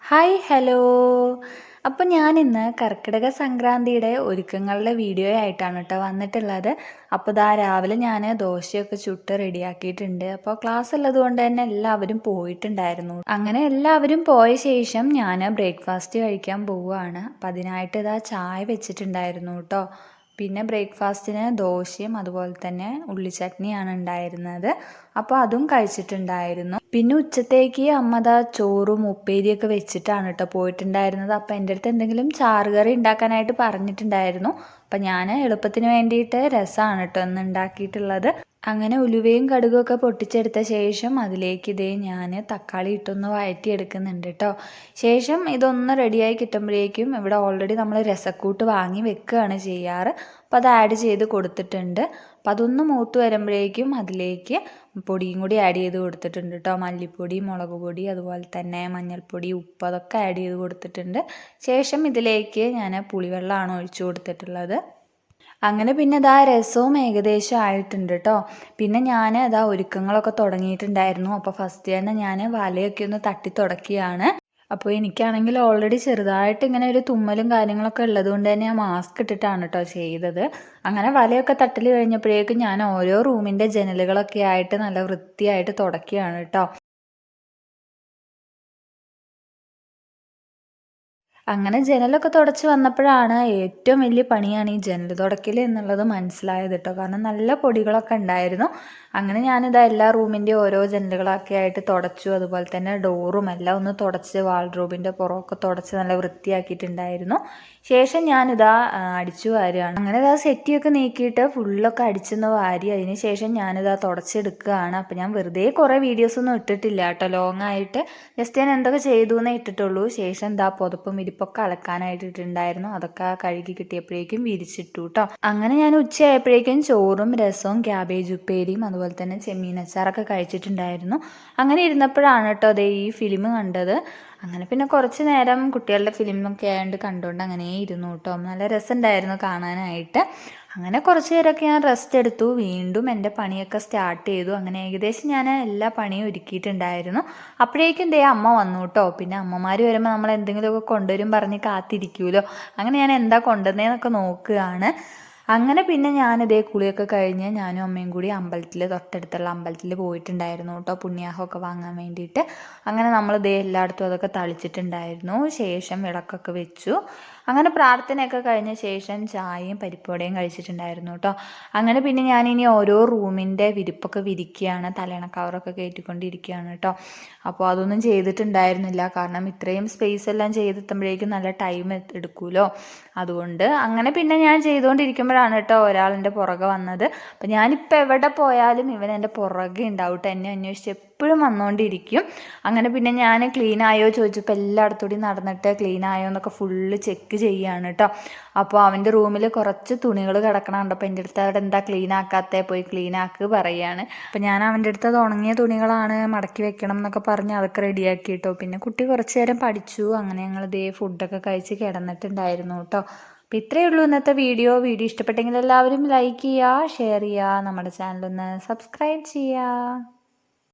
Hi hello. അപ്പോൾ ഞാനിന്ന് കർക്കിടക സംക്രാന്തിയുടെ ഒരുക്കങ്ങളുടെ video ആയിട്ടാണ് കേട്ടോ വന്നിട്ടുള്ളത്. അപ്പോൾ രാവിലെ ഞാൻ ദോശയൊക്കെ ചുട്ട് റെഡിയാക്കിയിട്ടുണ്ട്. അപ്പോൾ ക്ലാസ് ഉള്ളത് കൊണ്ട് തന്നെ എല്ലാവരും പോയിട്ടുണ്ടായിരുന്നു. അങ്ങനെ എല്ലാവരും പോയ ശേഷം ഞാൻ ബ്രേക്ക്ഫാസ്റ്റ് കഴിക്കാൻ പോവുകയാണ്. അപ്പോൾ അതിനായിട്ട് ചായ വെച്ചിട്ടുണ്ടായിരുന്നു കേട്ടോ. പിന്നെ ബ്രേക്ക്ഫാസ്റ്റിന് ദോശയും അതുപോലെ തന്നെ ഉള്ളിച്ചട്നിയാണ് ഉണ്ടായിരുന്നത്. അപ്പോൾ അതും കഴിച്ചിട്ടുണ്ടായിരുന്നു. പിന്നെ ഉച്ചത്തേക്ക് അമ്മ ചോറും ഉപ്പേരിയൊക്കെ വെച്ചിട്ടാണ് കേട്ടോ പോയിട്ടുണ്ടായിരുന്നത്. അപ്പോൾ എൻ്റെ അടുത്ത് എന്തെങ്കിലും ചാറുകറി ഉണ്ടാക്കാനായിട്ട് പറഞ്ഞിട്ടുണ്ടായിരുന്നു. അപ്പം ഞാൻ എളുപ്പത്തിന് വേണ്ടിയിട്ട് രസമാണ് കേട്ടോ ഇന്ന് ഉണ്ടാക്കിയിട്ടുള്ളത്. അങ്ങനെ ഉലുവയും കടുകൊക്കെ പൊട്ടിച്ചെടുത്ത ശേഷം അതിലേക്ക് ഞാൻ തക്കാളി ഇട്ടൊന്ന് വഴറ്റിയെടുക്കുന്നുണ്ട് കേട്ടോ. ശേഷം ഇതൊന്ന് റെഡിയായി കിട്ടുമ്പോഴേക്കും ഇവിടെ ഓൾറെഡി നമ്മൾ രസക്കൂട്ട് വാങ്ങി വെക്കുകയാണ് ചെയ്യാറ്. അപ്പോൾ അത് ആഡ് ചെയ്ത് കൊടുത്തിട്ടുണ്ട്. അപ്പോൾ അതൊന്ന് മൂത്ത് വരുമ്പോഴേക്കും അതിലേക്ക് പൊടിയും കൂടി ആഡ് ചെയ്ത് കൊടുത്തിട്ടുണ്ട് കേട്ടോ. മല്ലിപ്പൊടി, മുളക് പൊടി, അതുപോലെ തന്നെ മഞ്ഞൾപ്പൊടി, ഉപ്പ് അതൊക്കെ ആഡ് ചെയ്ത് കൊടുത്തിട്ടുണ്ട്. ശേഷം ഇതിലേക്ക് ഞാൻ പുളിവെള്ളമാണ് ഒഴിച്ചു കൊടുത്തിട്ടുള്ളത്. അങ്ങനെ പിന്നെ രസവും ഏകദേശം ആയിട്ടുണ്ട് കേട്ടോ. പിന്നെ ഞാൻ ഒരുക്കങ്ങളൊക്കെ തുടങ്ങിയിട്ടുണ്ടായിരുന്നു. അപ്പോൾ ഫസ്റ്റ് തന്നെ ഞാൻ വലയൊക്കെ ഒന്ന് തട്ടി തുടക്കുകയാണ്. അപ്പോൾ എനിക്കാണെങ്കിൽ ഓൾറെഡി ചെറുതായിട്ട് ഇങ്ങനെ ഒരു തുമ്മലും കാര്യങ്ങളൊക്കെ ഉള്ളത് കൊണ്ട് തന്നെ ഞാൻ മാസ്ക് ഇട്ടിട്ടാണ് കേട്ടോ ചെയ്തത്. അങ്ങനെ വലയൊക്കെ തട്ടൽ കഴിഞ്ഞപ്പോഴേക്കും ഞാൻ ഓരോ റൂമിൻ്റെ ജനലുകളൊക്കെ ആയിട്ട് നല്ല വൃത്തിയായിട്ട് തുടക്കുകയാണ് കേട്ടോ. അങ്ങനെ ജനലൊക്കെ തുടച്ച് വന്നപ്പോഴാണ് ഏറ്റവും വലിയ പണിയാണ് ഈ ജനൽ തുടയ്ക്കൽ എന്നുള്ളത് മനസ്സിലായത് കേട്ടോ. കാരണം നല്ല പൊടികളൊക്കെ ഉണ്ടായിരുന്നു. അങ്ങനെ ഞാനിതാ എല്ലാ റൂമിൻ്റെയും ഓരോ ജനലുകളൊക്കെ ആയിട്ട് തുടച്ചു. അതുപോലെ തന്നെ ഡോറും എല്ലാം ഒന്ന് തുടച്ച് വാൾഡ്രോബിൻ്റെ പുറമൊക്കെ തുടച്ച് നല്ല വൃത്തിയാക്കിയിട്ടുണ്ടായിരുന്നു. ശേഷം ഞാനിതാ അടിച്ചു വാരുകയാണ്. അങ്ങനെ സെറ്റിയൊക്കെ നീക്കിയിട്ട് ഫുള്ളൊക്കെ അടിച്ചെന്ന് വാരി അതിന് ശേഷം ഞാനിതാ തുടച്ചെടുക്കുകയാണ്. അപ്പം ഞാൻ വെറുതെ കുറേ വീഡിയോസൊന്നും ഇട്ടിട്ടില്ല കേട്ടോ. ലോങ് ആയിട്ട് ജസ്റ്റ് ഞാൻ എന്തൊക്കെ ചെയ്തു എന്നേ ഇട്ടിട്ടുള്ളൂ. ശേഷം പുതപ്പും വിരിപ്പൊക്കെ അലക്കാനായിട്ട് ഇട്ടിട്ടുണ്ടായിരുന്നു. അതൊക്കെ കഴുകി കിട്ടിയപ്പോഴേക്കും വിരിച്ചിട്ടു കേട്ടോ. അങ്ങനെ ഞാൻ ഉച്ചയായപ്പോഴേക്കും ചോറും രസവും ക്യാബേജ് ഉപ്പേരിയും അതുപോലെ തന്നെ ചെമ്മീൻ അച്ചാറൊക്കെ കഴിച്ചിട്ടുണ്ടായിരുന്നു. അങ്ങനെ ഇരുന്നപ്പോഴാണ് കേട്ടോ ഈ ഫിലിം കണ്ടത്. അങ്ങനെ പിന്നെ കുറച്ച് നേരം കുട്ടികളുടെ ഫിലിമൊക്കെ ആയതുകൊണ്ട് കണ്ടുകൊണ്ട് അങ്ങനെ ഇരുന്നു കേട്ടോ. നല്ല രസമുണ്ടായിരുന്നു കാണാനായിട്ട്. അങ്ങനെ കുറച്ച് നേരമൊക്കെ ഞാൻ റെസ്റ്റ് എടുത്തു. വീണ്ടും എൻ്റെ പണിയൊക്കെ സ്റ്റാർട്ട് ചെയ്തു. അങ്ങനെ ഏകദേശം ഞാൻ എല്ലാ പണിയും ഒരുക്കിയിട്ടുണ്ടായിരുന്നു. അപ്പോഴേക്കും അമ്മ വന്നു കേട്ടോ. പിന്നെ അമ്മമാർ വരുമ്പോൾ നമ്മൾ എന്തെങ്കിലുമൊക്കെ കൊണ്ടുവരും പറഞ്ഞ് കാത്തിരിക്കുമല്ലോ. അങ്ങനെ ഞാൻ എന്താ കൊണ്ടുവന്നതെന്നൊക്കെ നോക്കുകയാണ്. അങ്ങനെ പിന്നെ കുളിയൊക്കെ കഴിഞ്ഞ് ഞാനും അമ്മയും കൂടി തൊട്ടടുത്തുള്ള അമ്പലത്തിൽ പോയിട്ടുണ്ടായിരുന്നു കേട്ടോ, പുണ്യാഹമൊക്കെ വാങ്ങാൻ വേണ്ടിയിട്ട്. അങ്ങനെ നമ്മൾ എല്ലായിടത്തും അതൊക്കെ തളിച്ചിട്ടുണ്ടായിരുന്നു. ശേഷം വിളക്കൊക്കെ വെച്ചു. അങ്ങനെ പ്രാർത്ഥനയൊക്കെ കഴിഞ്ഞ ശേഷം ചായയും പരിപ്പുവടയും കഴിച്ചിട്ടുണ്ടായിരുന്നു കേട്ടോ. അങ്ങനെ പിന്നെ ഞാനിനി ഓരോ റൂമിൻ്റെ വിരിപ്പൊക്കെ വിരിക്കുകയാണ്. തലയണ കവറൊക്കെ കയറ്റിക്കൊണ്ടിരിക്കുകയാണ് കേട്ടോ. അപ്പോൾ അതൊന്നും ചെയ്തിട്ടുണ്ടായിരുന്നില്ല. കാരണം ഇത്രയും സ്പേസ് എല്ലാം ചെയ്തെത്തുമ്പോഴേക്കും നല്ല ടൈം എടുക്കുമല്ലോ. അതുകൊണ്ട് അങ്ങനെ പിന്നെ ഞാൻ ചെയ്തുകൊണ്ടിരിക്കുമ്പോഴാണ് കേട്ടോ ഒരാളെൻ്റെ പുറകെ വന്നത്. അപ്പം ഞാനിപ്പോൾ എവിടെ പോയാലും ഇവൻ എൻ്റെ പുറകെ ഉണ്ടാവും കേട്ടോ. എന്നെ അന്വേഷിച്ച് എപ്പോഴും വന്നുകൊണ്ടിരിക്കും. അങ്ങനെ പിന്നെ ഞാൻ ക്ലീൻ ആയോ ചോദിച്ചപ്പോൾ എല്ലായിടത്തോടെയും നടന്നിട്ട് ക്ലീൻ ആയോ എന്നൊക്കെ ഫുള്ള് ചെക്ക് ചെയ്യുകയാണ് കേട്ടോ. അപ്പോൾ അവൻ്റെ റൂമിൽ കുറച്ച് തുണികൾ കിടക്കണുണ്ട്. അപ്പോൾ എൻ്റെ അടുത്ത് അവിടെ എന്താ ക്ലീൻ ആക്കാത്തേ, പോയി ക്ലീൻ ആക്ക് പറയുകയാണ്. അപ്പം ഞാൻ അവൻ്റെ അടുത്ത് അത് ഉണങ്ങിയ തുണികളാണ്, മടക്കി വെക്കണം എന്നൊക്കെ പറഞ്ഞ് അതൊക്കെ റെഡിയാക്കി കേട്ടോ. പിന്നെ കുട്ടി കുറച്ച് നേരം പഠിച്ചു. അങ്ങനെ ഞങ്ങൾ ഫുഡൊക്കെ കഴിച്ച് കിടന്നിട്ടുണ്ടായിരുന്നു കേട്ടോ. അപ്പോൾ ഇത്രയേ ഉള്ളൂ ഇന്നത്തെ വീഡിയോ. ഇഷ്ടപ്പെട്ടെങ്കിൽ എല്ലാവരും ലൈക്ക് ചെയ്യുക, ഷെയർ ചെയ്യുക, നമ്മുടെ ചാനലൊന്ന് സബ്സ്ക്രൈബ് ചെയ്യുക.